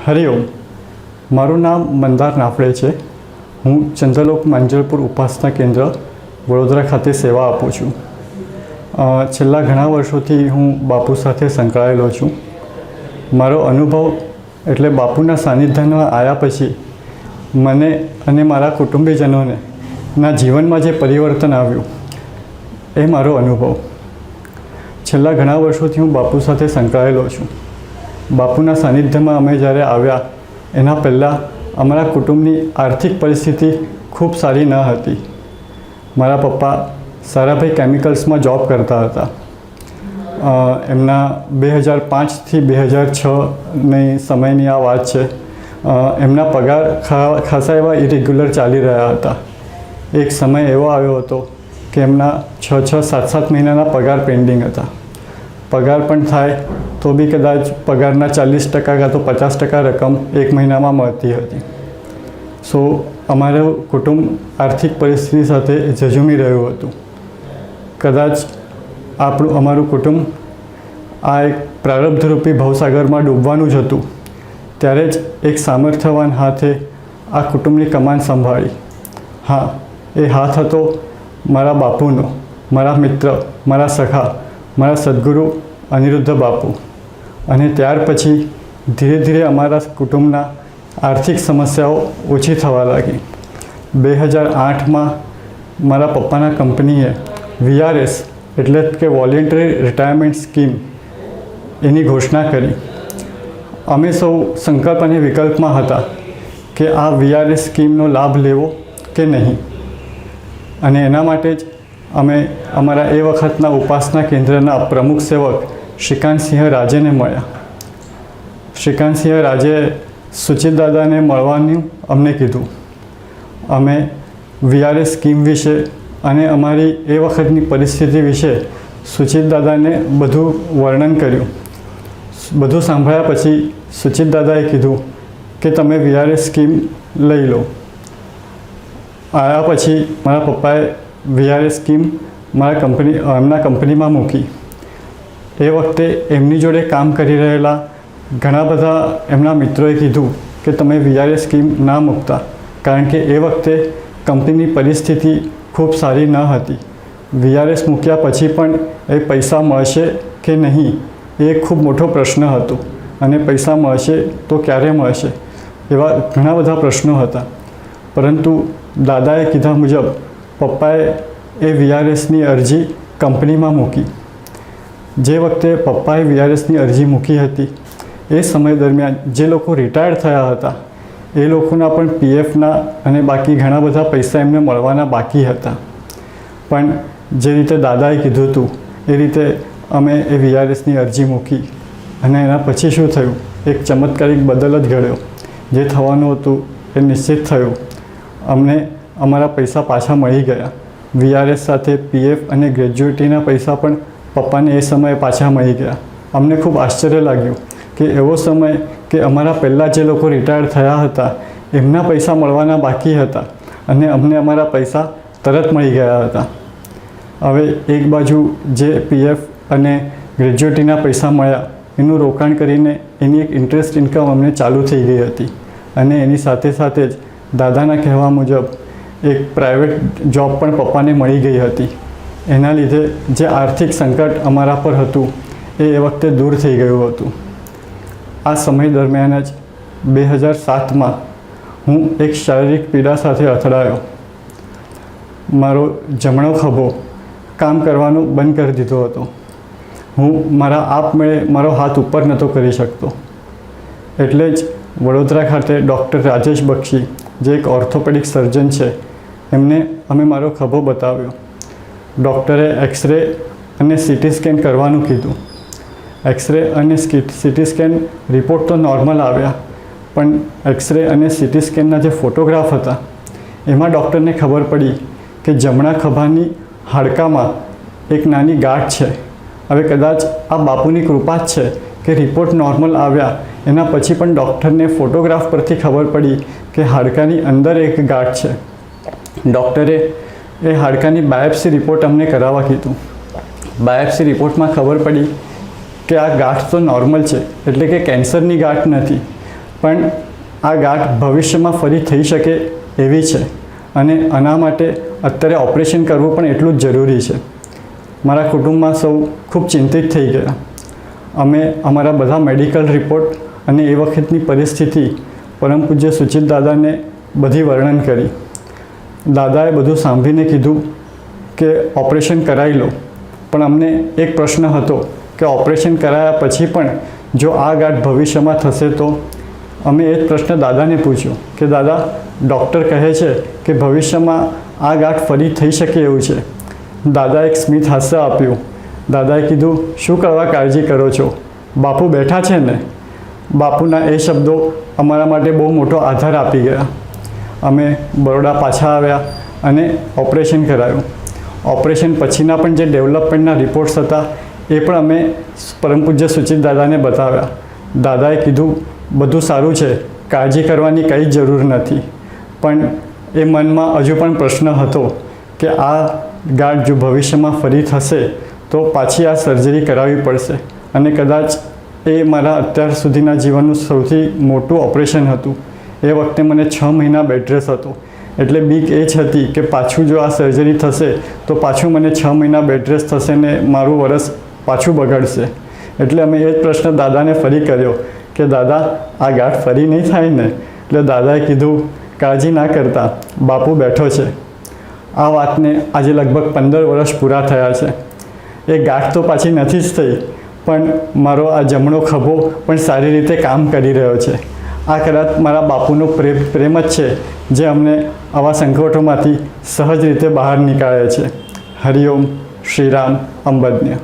હરિઓમ, મારું નામ મંદાર નાફડે છે। હું ચંદ્રલોક માંજલપુર ઉપાસના કેન્દ્ર વડોદરા ખાતે સેવા આપું છું। છેલ્લા ઘણા વર્ષોથી હું બાપુ સાથે સંકળાયેલો છું। મારો અનુભવ એટલે બાપુના સાનિધ્યમાં આવ્યા પછી મને અને મારા કુટુંબીજનોને ના જીવનમાં જે પરિવર્તન આવ્યું એ મારો અનુભવ। છેલ્લા ઘણા વર્ષોથી હું બાપુ સાથે સંકળાયેલો છું। બાપુના સાનિધ્યમાં અમે જ્યારે આવ્યા એના પહેલાં અમારા કુટુંબની આર્થિક પરિસ્થિતિ ખૂબ સારી ન હતી। મારા પપ્પા સારાભાઈ કેમિકલ્સમાં જોબ કરતા હતા। એમના 2005થી 2006ની સમયની આ વાત છે। એમના પગાર ખાસા એવા ઇરેગ્યુલર ચાલી રહ્યા હતા। એક સમય એવો આવ્યો હતો કે એમના 6-7 મહિનાના પગાર પેન્ડિંગ હતા। પગાર પણ થાય તો બી કદાચ પગારના 40% કાં તો 50% રકમ એક મહિનામાં મળતી હતી। સો અમારું કુટુંબ આર્થિક પરિસ્થિતિ સાથે ઝઝૂમી રહ્યું હતું। કદાચ અમારું કુટુંબ આ એક પ્રારબ્ધરૂપી ભવસાગરમાં ડૂબવાનું જ હતું ત્યારે જ એક સામર્થ્યવાન હાથે આ કુટુંબની કમાન સંભાળી। હા, એ હાથ હતો મારા બાપુનો, મારા મિત્ર, મારા સખા, મારા સદગુરુ અનિરુદ્ધ બાપુ। અને ત્યાર પછી ધીરે ધીરે અમારા કુટુંબના આર્થિક સમસ્યાઓ ઓછી થવા લાગી। 2008માં મારા પપ્પાના કંપનીએ VRS એટલે કે વોલેન્ટરી રિટાયરમેન્ટ સ્કીમ એની ઘોષણા કરી। અમે સૌ સંકલ્પ અને વિકલ્પમાં હતા કે આ VRS સ્કીમનો લાભ લેવો કે નહીં। અને એના માટે જ અમે અમારા એ વખતના ઉપાસના કેન્દ્રના પ્રમુખ સેવક શ્રીકાંતસિંહ રાજેને મળ્યા। શ્રીકાંતસિંહ રાજે સુચિત દાદાને મળવાનું અમને કીધું। અમે VRS સ્કીમ વિશે અને અમારી એ વખતની પરિસ્થિતિ વિશે સુચિત દાદાને બધું વર્ણન કર્યું। બધું સાંભળ્યા પછી સુચિત દાદાએ કીધું કે તમે VRS સ્કીમ લઈ લો। આવ્યા પછી મારા પપ્પાએ VRS સ્કીમ એમના કંપનીમાં મૂકી। એ વખતે એમની જોડે કામ કરી રહેલા ઘણા બધા એમના મિત્રોએ કીધું કે તમે VRS સ્કીમ ના મૂકતા, કારણ કે એ વખતે કંપનીની પરિસ્થિતિ ખૂબ સારી ન હતી। VRS મૂક્યા પછી પણ એ પૈસા મળશે કે નહીં એ ખૂબ મોટો પ્રશ્ન હતો, અને પૈસા મળશે તો ક્યારે મળશે એવા ઘણા બધા પ્રશ્નો હતા। પરંતુ દાદાએ કીધા મુજબ પપ્પાએ એ VRSની અરજી કંપનીમાં મૂકી। જે વખતે પપ્પાએ VRSની અરજી મૂકી હતી એ સમય દરમિયાન જે લોકો રિટાયર્ડ થયા હતા એ લોકોના પણ PFના અને બાકી ઘણા બધા પૈસા એમને મળવાના બાકી હતા। પણ જે રીતે દાદાએ કીધું હતું એ રીતે અમે એ VRSની અરજી મૂકી। અને એના પછી શું થયું, એક ચમત્કારિક બદલ જ ઘડ્યો। જે થવાનું હતું એ નિશ્ચિત થયું। અમને અમારા પૈસા પાછા મળી ગયા। VRS સાથે PF અને ગ્રેજ્યુએટીના પૈસા પણ પપ્પાને એ સમયે પાછા મળી ગયા। અમને ખૂબ આશ્ચર્ય લાગ્યું કે એવો સમય કે અમારા પહેલાં જે લોકો રિટાયર્ડ થયા હતા એમના પૈસા મળવાના બાકી હતા અને અમને અમારા પૈસા તરત મળી ગયા હતા। હવે એક બાજુ જે PF અને ગ્રેજ્યુએટીના પૈસા મળ્યા એનું રોકાણ કરીને એની એક ઇન્ટરેસ્ટ ઇન્કમ અમને ચાલુ થઈ ગઈ હતી। અને એની સાથે સાથે જ દાદાના કહેવા મુજબ એક પ્રાઇવેટ જોબ પણ પપ્પાને મળી ગઈ હતી। એના લીધે જે આર્થિક સંકટ અમારા પર હતું એ વખતે દૂર થઈ ગયું હતું। આ સમય દરમિયાન જ 2007માં હું એક શારીરિક પીડા સાથે અથડાયો। મારો જમણો ખભો કામ કરવાનું બંધ કરી દીધો હતો। હું મારા આપમેળે મારો હાથ ઉપર નહોતો કરી શકતો। એટલે જ વડોદરા ખાતે ડૉક્ટર રાજેશ બક્ષી જે એક ઓર્થોપેડિક સર્જન છે એમને અમે મારો ખભો બતાવ્યો। ડૉક્ટરે એક્સરે અને CT સ્કેન કરવાનું કીધું। એક્સરે અને CT સ્કેન રિપોર્ટ તો નોર્મલ આવ્યા, પણ એક્સરે અને CT સ્કેનના જે ફોટોગ્રાફ હતા એમાં ડૉક્ટરને ખબર પડી કે જમણા ખભાની હાડકામાં એક નાની ગાંઠ છે। હવે કદાચ આ બાપુની કૃપા જ છે કે રિપોર્ટ નોર્મલ આવ્યા એના પછી પણ ડૉક્ટરને ફોટોગ્રાફ પરથી ખબર પડી કે હાડકાની અંદર એક ગાંઠ છે। ડૉક્ટરે એ હાડકાની બાયોપ્સી રિપોર્ટ અમને કરાવવા કીધું। બાયોપ્સી રિપોર્ટમાં ખબર પડી કે આ ગાંઠ તો નોર્મલ છે, એટલે કે કેન્સરની ગાંઠ નથી, પણ આ ગાંઠ ભવિષ્યમાં ફરી થઈ શકે એવી છે અને આના માટે અત્યારે ઓપરેશન કરવું પણ એટલું જ જરૂરી છે. મારા કુટુંબમાં સૌ ખૂબ ચિંતિત થઈ ગયા. અમે અમારા બધા મેડિકલ રિપોર્ટ અને એ વખતની પરિસ્થિતિ પરમ પૂજ્ય સુચિત દાદાને બધી વર્ણન કરી. દાદાએ બધું સાંભળીને કીધું કે ઓપરેશન કરાવી લો, પણ અમને એક પ્રશ્ન હતો કે ઓપરેશન કરાયા પછી પણ જો આ ગાંઠ ભવિષ્યમાં થશે તો? અમે એ જ પ્રશ્ન દાદાને પૂછ્યો કે દાદા, ડૉક્ટર કહે છે કે ભવિષ્યમાં આ ગાંઠ ફરી થઈ શકે એવું છે. દાદાએ એક સ્મિત હાસ્ય આપ્યું. દાદાએ કીધું, શું કરવા કાળજી કરો છો? બાપુ બેઠા છે ને? બાપુના એ શબ્દો અમારા માટે બહુ મોટો આધાર આપી ગયા. અમે બરોડા પાછા આવ્યા અને ઓપરેશન કરાયું. ઓપરેશન પછીના પણ જે ડેવલપમેન્ટના રિપોર્ટ્સ હતા એ પણ અમે પરમ પૂજ્ય સુચિત દાદાને બતાવ્યા. દાદાએ કીધું, બધું સારું છે, કાળજી કરવાની કંઈ જરૂર નથી. પણ એ મનમાં હજુ પણ પ્રશ્ન હતો કે આ ગાંઠ જો ભવિષ્યમાં ફરી થશે તો પાછી આ સર્જરી કરાવવી પડશે અને કદાચ એ મારા અત્યાર સુધીના જીવનનું સૌથી મોટું ઓપરેશન હતું. એ વખતે મને 6 મહિના બેડ રેસ્ટ હતો. એટલે બીક એ જ હતી કે પાછું જો આ સર્જરી થશે તો પાછું મને 6 મહિના બેડ રેસ્ટ થશે ને મારું વરસ પાછું બગડશે. એટલે અમે એ જ પ્રશ્ન દાદાને ફરી કર્યો કે દાદા, આ ગાંઠ ફરી નહીં થાય ને? એટલે દાદાએ કીધું, કાળજી ના કરતા, બાપુ બેઠો છે. આ વાતને આજે લગભગ 15 વર્ષ પૂરા થયા છે. એ ગાંઠ તો પાછી નથી જ થઈ, પણ મારો આ જમણો ખભો પણ સારી રીતે કામ કરી રહ્યો છે. આ કદાચ મારા બાપુનો પ્રેમ જ છે જે અમને આવા સંકટોમાંથી સહજ રીતે બહાર નીકાળે છે. હરિઓમ, શ્રીરામ, અંબજ્ઞ.